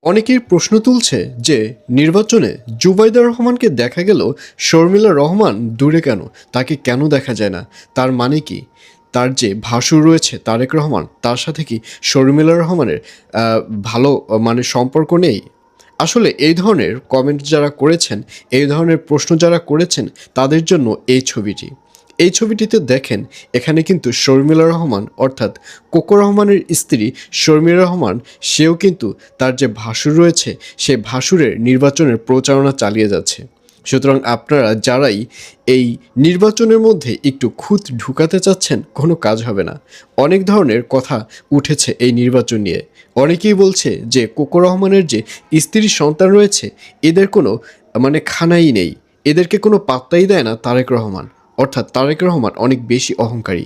অনেকেই প্রশ্ন তুলছে যে নির্বাচনে জুবাইদা রহমানকে দেখা গেল, শর্মিলা রহমান দূরে কেন? তাকে কেন দেখা যায় না? তার মানে কি? তার যে ভাসুর রয়েছে তারেক রহমান, তার সাথে কি শর্মিলা রহমানের ভালো সম্পর্ক নেই? আসলে এই ধরনের কমেন্ট যারা করেছেন, এই ধরনের প্রশ্ন যারা করেছেন, তাদের জন্য এই ছবিটিতে দেখেন, এখানে কিন্তু শর্মিলা রহমান অর্থাৎ কোকো রহমানের স্ত্রী শর্মিলা রহমান, সেও কিন্তু তার যে ভাসুর রয়েছে সে ভাসুরের নির্বাচনের প্রচারণা চালিয়ে যাচ্ছে। সুতরাং আপনারা যারাই এই নির্বাচনের মধ্যে একটু খুঁত ঢুকাতে চাচ্ছেন, কোনো কাজ হবে না। অনেক ধরনের কথা উঠেছে এই নির্বাচন নিয়ে। অনেকেই বলছে যে কোকো রহমানের যে স্ত্রীর সন্তান রয়েছে, এদের কোনো খানাই নেই, এদেরকে কোনো পাত্তাই দেয় না তারেক রহমান, অর্থাৎ তারেক রহমান অনেক বেশি অহংকারী।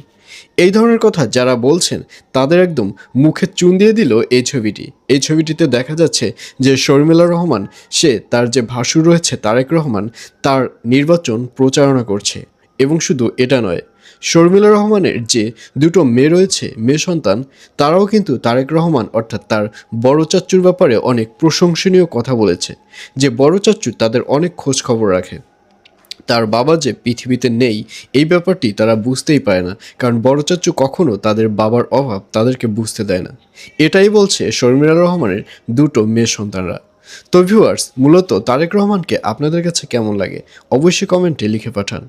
এই ধরনের কথা যারা বলছেন, তাদের একদম মুখে চুন দিয়ে দিল এই ছবিটিতে দেখা যাচ্ছে যে শর্মিলা রহমান, সে তার যে ভাসুর রয়েছে তারেক রহমান, তার নির্বাচন প্রচারণা করছে। এবং শুধু এটা নয়, শর্মিলা রহমানের যে দুটো মেয়ে রয়েছে, মেয়ে সন্তান, তারাও কিন্তু তারেক রহমান অর্থাৎ তার বড় চাচ্চুর ব্যাপারে অনেক প্রশংসনীয় কথা বলেছে, যে বড় চাচ্চু তাদের অনেক খোঁজ খবর রাখে। তার বাবা যে পৃথিবীতে নেই, এই ব্যাপারটি তারা বুঝতেই পারে না, কারণ বড় চাচ্চু কখনো তাদের বাবার অভাব তাদেরকে বুঝতে দেয় না। এটাই বলছে শর্মিলা রহমানের দুটো মেয়ে সন্তানরা। তো ভিউয়ার্স, মূলত তারেক রহমানকে আপনাদের কাছে কেমন লাগে অবশ্যই কমেন্টে লিখে পাঠান।